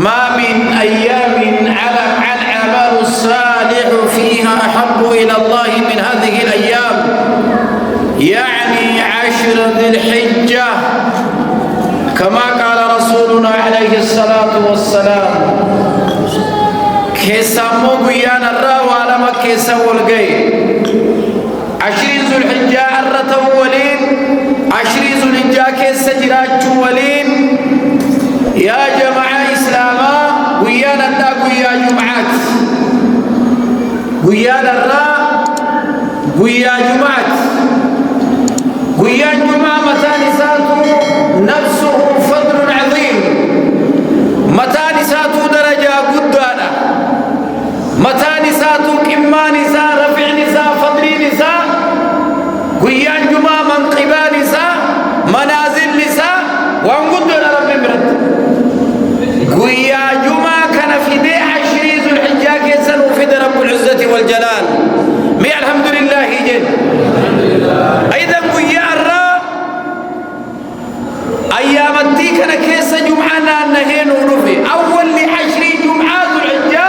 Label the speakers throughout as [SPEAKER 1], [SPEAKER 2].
[SPEAKER 1] ما من أيام على الأعمال الصالح فيها أحب إلى الله من هذه الأيام، يعني 10 ذي الحجة، كما قال رسولنا عليه الصلاة والسلام: كيسامو بيان الراوى لما كيساو القي 20 ذو الحجة الرتولين 20 ذو الحجة كيسجرات جوالين. يا جماعة إسلاما ويانا الدا ويا جمعات ويانا الرا ويا جمعات ويا جمعة متى نساته نفسه فضل عظيم، متى نساته درجة قدانا، متى نساته كما نساء رفع نساء فضل نساء، ويا جمعة منقبا نساء منازل نساء وانقدنا رب مرد. ويا جمعة كان في دي 20 ذو الحجة كيسن وفد رب العزة والجلال. مي الحمد لله جل. أيضا ويا الرا أيام التي كان كيس جمعنا النهين ونفي أول ل20 جمعة ذو الحجة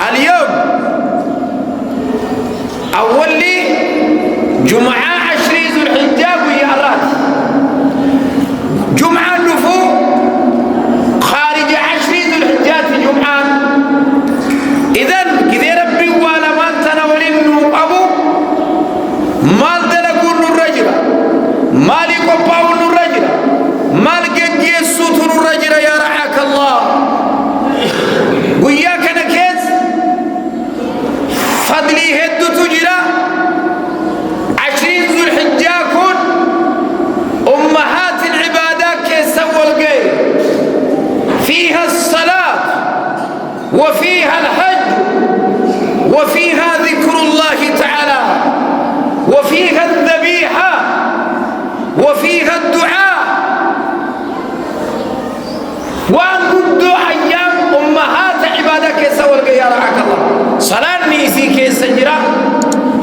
[SPEAKER 1] اليوم، أول لجمعة 20 ذو الحجة ويا الرات جمعة النفو خارج 20 ذو الحجة في جمعة. إذن كذا ربي ولا ما تناولين أبو مال دلقون الرجل مال يقبعون الرجل مال قد يسوتون الرجل يا رعاك الله. وياك نكيز فضلي هدو تجرى 20 ذو الحجة كون أمهات العبادات كيسوا القيل فيها الصلاة وفيها الحج وفيها ذكر الله تعالى وفيها الذبيحة وفيها الدعاء. وأنقض أيام أمهات عبادك كيسوا القيل يا رعاك الله. صلاة نيسي كيسجرة،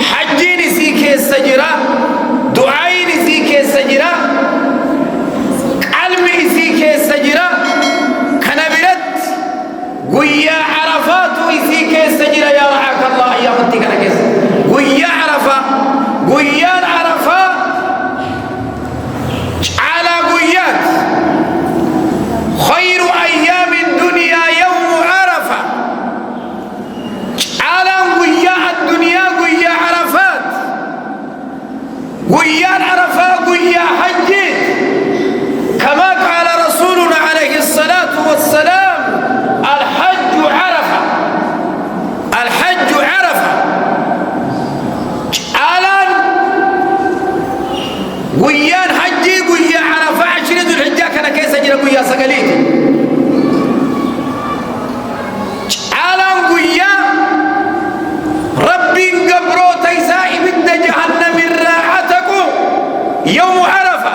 [SPEAKER 1] حج نيسي كيسجرة، دعاء نيسي كيسجرة، علم نيسي كيسجرة، كنبرت ويا عرفات ويسي كيسجرة يا رعاك الله. أيام التكنا كيس ويا عرفة ويا عرفة على قيات خير أيام الدنيا يوم عرفة. على قياء الدنيا قياء عرفات قياء عرفة قياء حج، كما قال رسولنا عليه الصلاة والسلام: الحج عرفة، الحج عرفة. على قياء حج قياء عرفة 20 ذو الحجة كان كيس جرى قياء سقليت. على قياء ربي قبرو تيسائي بد جهنم راحتكم يوم عرفة،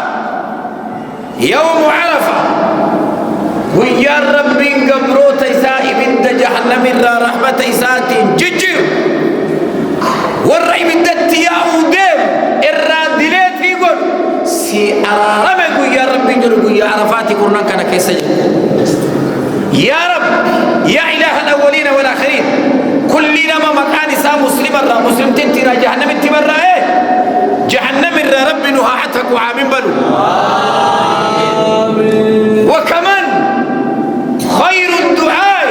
[SPEAKER 1] يوم عرفة ويا ربي قبرو تيسائي بد جهنم رحمة تيسات ججر والرأي بد التياء وديم الرادلات يقول سي أرارمك ويا ربي جرب ويا عرفاتي كرنا كان كيسجل. يا رب يا إله الأولين والآخرين، كلنا ما مكان سا مسلم الرا مسلم تنترى جهنم انتبرا ايه جهنم الرا رب نهاعتك وعامين بلو. وكمان خير الدعاء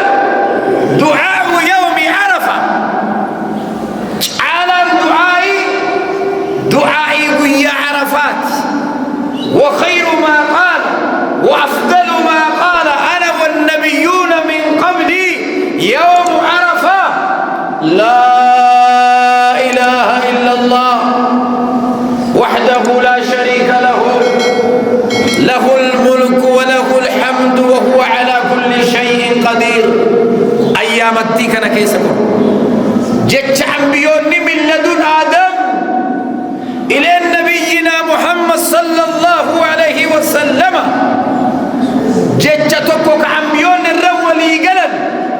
[SPEAKER 1] دعاء يوم عرفة. على الدعاء دعاء ويا عرفات، وخير ما قال وأفضل ما قال أنا والنبيون من قبلي يوم عرفة: لا إله إلا الله وحده لا شريك له، له الملك وله الحمد وهو على كل شيء قدير. أيام التيكنا كيسكم جتش أنبيون من لدن آدم إلى نبينا محمد صلى الله عليه وسلم جتش تكوك أنبيون الرولي قلن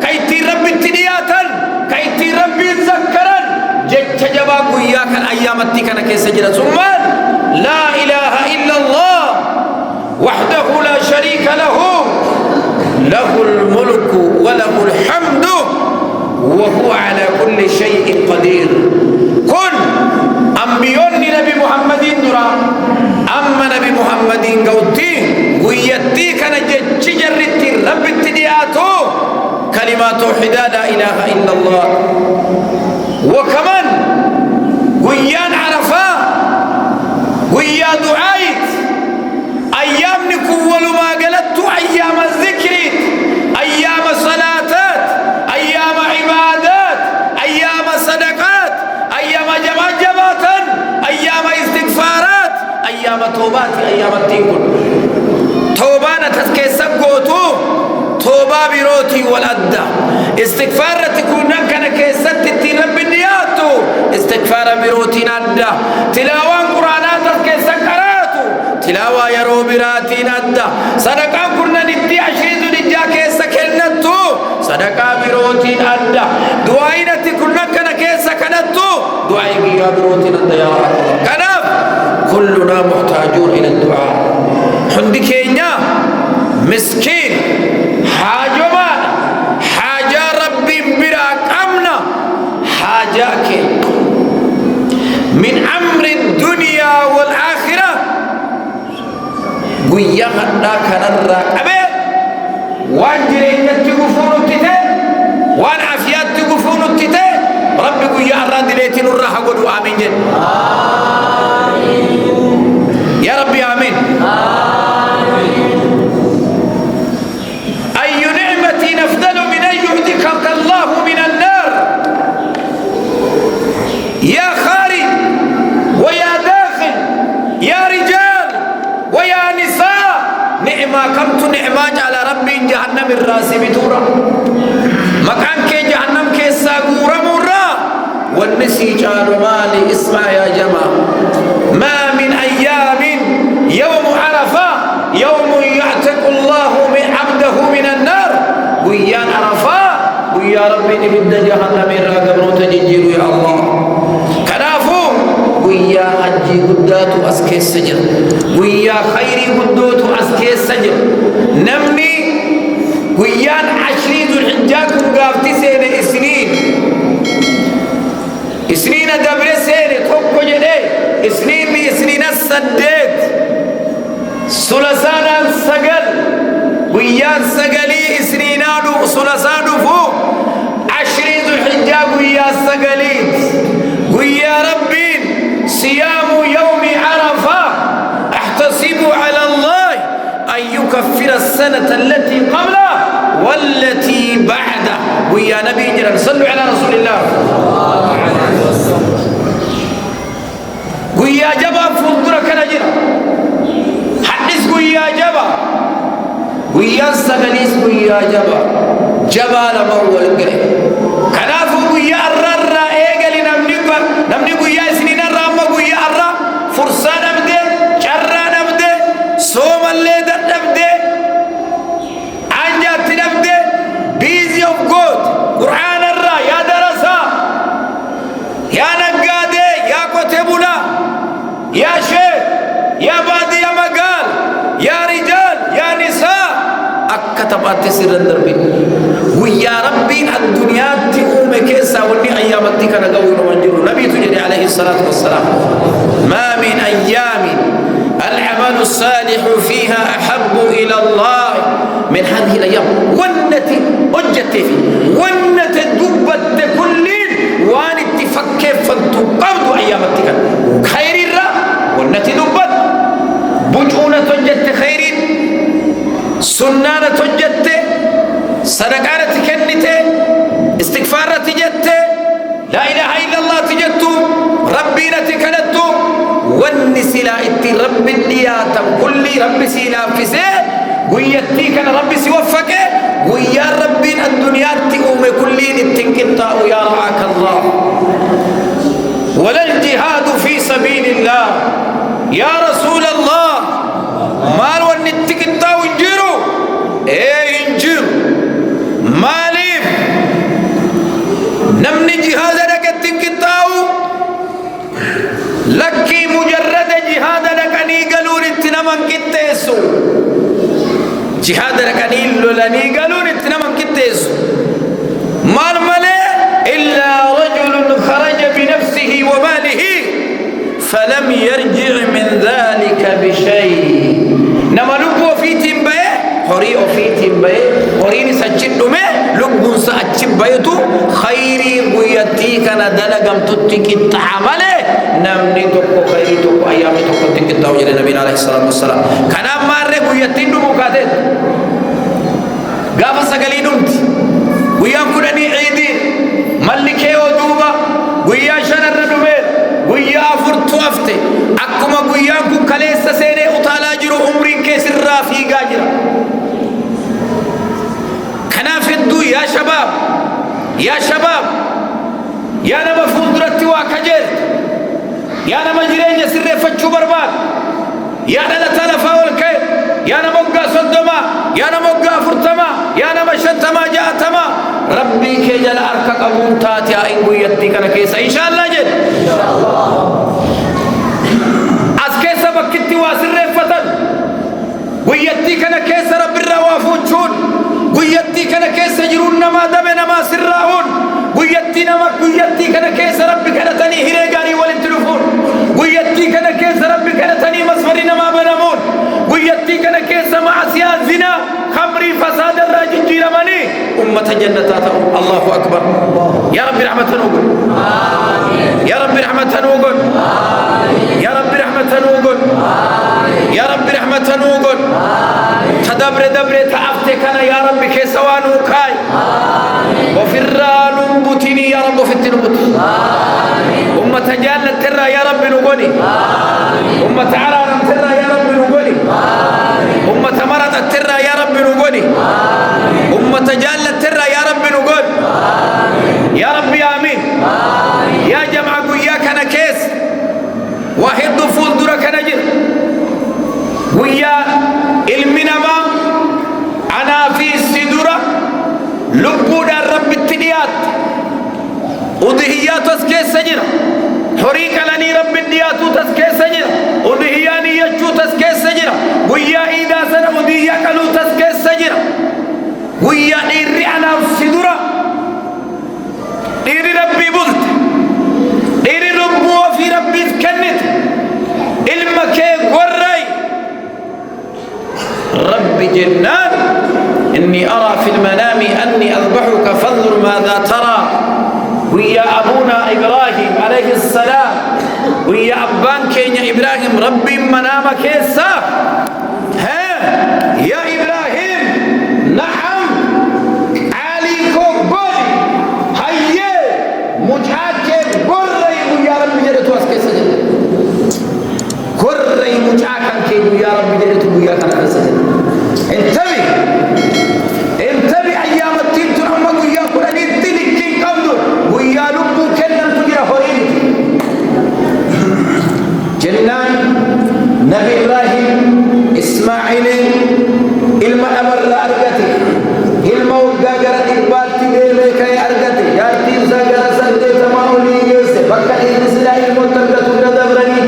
[SPEAKER 1] كيتي ربي التدياتا كيتي ربي الذكرا جتش جباك وياك الأيام التيكنا كيسجرة. ثم لا إله إلا الله وحده لا شريك له له الملك وله الحمد وهو على كل شيء قدير. كن أنبيون نبي محمد درا أما نبي محمد قوتي ويتي كان جرتي رب اتدياتو كلمات توحيد لا إله إلا الله. وكمان ويان عرفا ويا دعايت أيام نكول ما قلت أيام الذكر أيام صلاتات أيام عبادات أيام صدقات أيام جماجمات أيام استغفارات أيام توبات أيام التيكون توبانا تسكيسك قوتو توبا بروتي والأدى استغفار تكون كان كيست تترب النياتو استغفار بروتي نادى تلاوان قرآنات كيسك قراتو تلاوة يرو براتي نادى صدقاء كنا ندي عشرين نجا كيسك النتو صدقاء بروتي نادى دعائنا تكون كان كيسك نتو دعائي يا بروتي نادى يا الله كنف كلنا محتاجون إلى الدعاء حندكينا مسكين حاجة حاجة ربي براك أمنا حاجاك من أمر الدنيا والآخرة ويا غداك نرى أبي وان جريت تقفون التتة وان عافيات تقفون التتة ربي ويا أراد ليتي نرى حقودوا آمين جن يا ربي آمين أفضل من أن يهديك الله من النار يا خارج ويا داخل يا رجال ويا نساء نعمة كمت نعمة على ربي جهنم الراس بتورا مكان كي جهنم كي ساقورا مرا والنسي جار مالي اسمع يا جماعة ما من أيام يوم عرفة يوم يعتق الله من عبده من النار ويا عرفة ويا ربي نبدا جهنم الراقب تجيرو يا الله كنافو ويا حجي قداتو أسكي السجن ويا خيري قدوتو أسكي السجن نمني ويا عشري ذو الحجاك وقافتي سنة سنين دبر سنة توقو جدي سنين بسنين السدد سلسانا السقل ويا السقلي سنينادو سلسادو فوق عشرين ذو الحجة ويا السقليت ويا ربي صيام يوم عرفة احتسب على الله أن يكفر السنة التي قبله والتي بعده ويا نبي جرم صلوا على رسول الله ويا جبا فضرك نجر حدث ويا جبا ويا السقليس ويا جبا لما هو القري كنافو ويا الرر ايقل نمني ويا سنين الرامة ويا الرر فرصان ابدي شران ابدي صوم الليدة ابدي عنجات ابدي بيزي of God قرآن الرر يا درسا يا نقادي يا كتبولا يا شيخ يا بادي يا مقال يا رجال يا نساء أكتبات سر الدرب ويا ربي الدنيا تقوم كيسا وني أيام التكنا قوي ومنجر نبي تجري عليه الصلاة والسلام ما من أيام العمل الصالح فيها أحب إلى الله من هذه الأيام ونتي أجت في ونت دبت كل وان تفكر فانتقبض أيام التكنا خير الرا ونت دبت بجونة تجت خير سنانة تجت صدقانة تكنت استغفارة تجت لا إله إلا الله تجت ربنا تكنت والنسلا إتي رب الديات كل رب سيلا في سي ويتي كان رب سيوفك ويا رب الدنيا تقوم كلين التنكتا ويا رعاك الله ولا الجهاد في سبيل الله يا رسول الله مال ونتكتا ونجرو ايه انجر ماليف نمني جهاد لك التنكتاو لكي مجرد جهاد لك نيقلور اتنمن كتاسو جهاد ركني لولاني قالوا نتنام كتيس مال ماله إلا رجل خرج بنفسه وماله فلم يرجع من ذلك بشيء نما لبو في تنبيه هوري في تنبيه هوري نسجد دمه لبو سأجب بيتو خيري ويتي كان دلقم تتك التعامله نمني تقو خيري تقو أيامي تقو تك التوجه لنبينا عليه الصلاة والسلام كان ماري ويتي دمو كاتت قاف سقلي دمت ويام كدني عيدين ملكي ودوبا ويا شنر دمير ويا فرتو أفتي أكما ويام كاليس سيني أطالا جرو عمرين كيسر رافي قاجرا كنافدو يا شباب يا شباب يا نما فندرتي واكجر يا نما جرين يسر فتشو برباد يا نما تلفا والكير يا نما وقا صدما يا نما وقا فرتما يا نما شتما جاتما ربي كجل أركك أبون تاتي إنقو يتكنا كيسا إن شاء الله جد إن شاء الله أز كيسا بكتي واسر فتن ويتكنا كيسا رب الروافون شون ويتكنا كيسا جرون نما دم نما سراهون ويتكنا كيسا رب كنا تني هريقاني والتلفون ويتكنا كيسا رب كنا تني مصفر نما بنمون ويتكنا كيسا معسيا زنا خمري فساد الراجل جيرماني أمة جنتات الله أكبر يا رب رحمة نوغل يا رب رحمة نوغل يا رب رحمة نوغل يا رب رحمة نوغل تدبر دبر تعفتكنا يا رب كيسوانو كاي وفران بطني يا رب في التنبط أمة جنة ترى يا رب نوغلي أمة عرارم ترى يا رب نوغلي أمة مرض ترى يا رب نوغلي أمة جالة ترى يا رب نقول يا رب آمين يا جماعة وياك أنا كيس واحد دفول درك نجر ويا المنما أنا في السدرة لبونا الرب التنيات وضهيات تسكي سجرة حريك لني رب الديات تسكي سجرة وضهياني يجو تسكي سجرة ويا إذا سنة وضهيك له تسكي سجرة ويا إيري أنا السدرة إيري ربي بلت إيري ربو في ربي كنت المكي قري ربي جنان إني أرى في المنام أني أذبحك فانظر ماذا ترى ويا أبونا إبراهيم عليه السلام ويا أبان كينيا إبراهيم ربي منام كيسا ها يا إبراهيم نعم يا رب جلت وياك انا اسجد انتبه ايام التين تنعم وياك ان يدلك قبض ويا لبو كنن تجرى هورين جنان نبي ابراهيم اسماعيل علم امر ارغتي علم وغاغر اقبال تديلك يا ارغتي يا تين زغر سنت تماولي يس بكا اسرائيل متقت ندبرني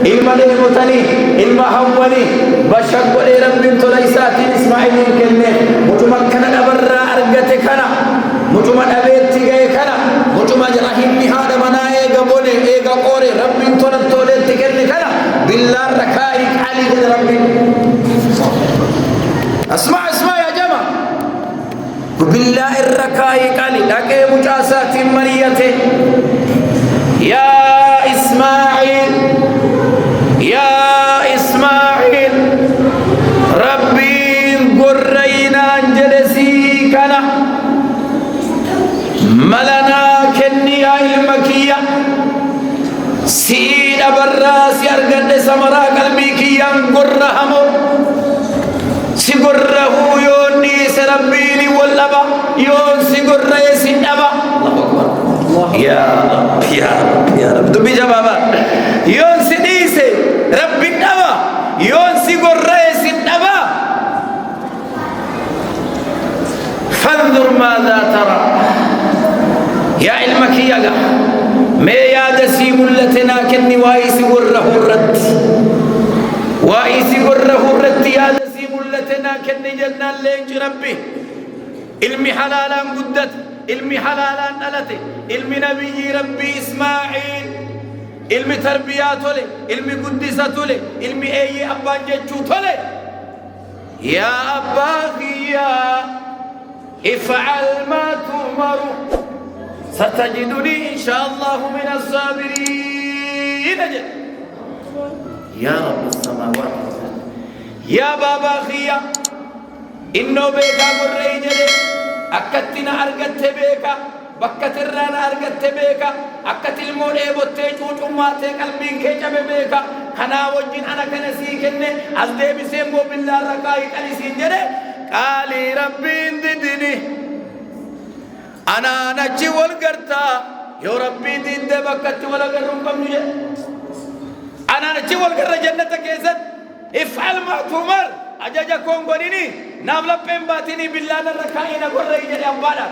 [SPEAKER 1] علم المتني علم حولي بشك ولي رب تليسات اسماعيل كنه متمكن ابر ارغتي كنا متمن ابيت جاي كنا متمن رحيم هذا مناي غبوني ايغا قوري رب تولت كنه كنا بالله ركائك علي رب اسمع يا جماعه بالله الركائك علي لقي مجاسات مريته يا اسماعيل ربي قرينا جلسي كنا ملنا كني علمكية سيد براس يرقد سمرا قلبي كيا قرهم سيقره يوني سربيني واللبا يون سيقره يسنبا الله أكبر يا رب دبي جبابا يون سديسي ربي نبا يون سيقره يسنبا فانظر ماذا ترى يا علمك يا ما يا دسيم لتنا كني وايس قره الرد وايس قره الرد يا دسيم لتنا كن جنة لينج ربي علمي حلالا قدت علمي حلالا ألتي علمي نبي ربي إسماعيل علمي تربياته لي علمي قدسته لي علمي أي أبان جتشوته لي يا أباغي يا افعل ما تؤمر ستجدني إن شاء الله من الصابرين يا رب السماوات يا بابا خيا إنه بيكا قريجل أكتنا أرغت بيكا بكترنا أرغت بيكا أكت المولي بوتيجو جمعتي قلبين كيجب بيكا خنا وجين أنا كنسيكن أزدي بسيمو بالله ركاي كالسين جده قالي ربي انددني أنا نجي والقرطا يا ربي دين بكت ولا قرم قمني أنا نجي والقرطا جنة كيسد افعل ما تؤمر أجاجا كونغونيني نابلا بمباتيني بالله الركائنا قرأي جدي أمبالا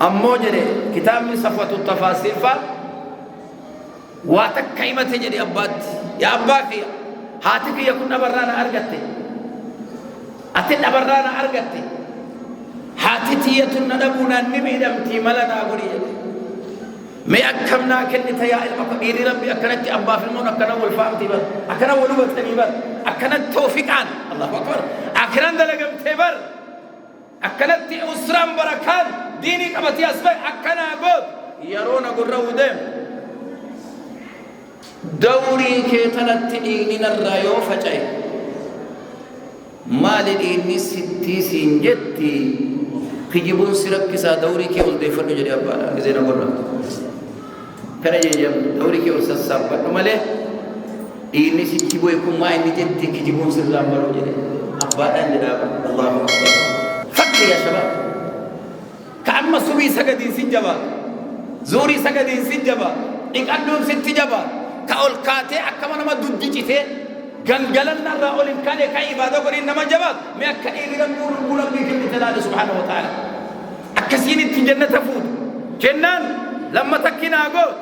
[SPEAKER 1] أمو جدي كتاب من صفوة التفاصيل فا واتك كيمة جدي أبات يا أباكي هاتك يكون أبرانا أرغتي أتن أبرانا أرغتي هاتتي يتن ندبونا نمي دمتي ملنا أقولي جدي ما أكمنا كنت يا المقبير ربي أكنت أبا في المون أكنا والفام تبر أكنا ولوبة تبر أكنا توفيق عن الله أكبر أكنا دلقم تبر أكنت أسرام بركان ديني كمتي أسبع أكنا أقول يرون قرّه دم دوري كتلت إننا الرأيو فجأي مال إني ستي سنجتي كجيبون سرق كسا دوري كي ولدي فرد جري أبا كزينا قرّه كنا يجيب دوري كي ورسال سامبر نمالي إني سكيبو يكون ما إني جدي كجيبون سرام برو جري أبا أنجدا الله أكبر فكر يا شباب كأما سبي سجدين سجبا زوري سجدين سجبا إن أدوم ستجبا كأول كاتي أكما نما دودجيته جلنا الرأول إن كان كعبادة قرين نما جبا ما كأي غير نور البلغ بكم تلاد سبحانه وتعالى أكسين الجنة تفوت جنان لما تكينا أقول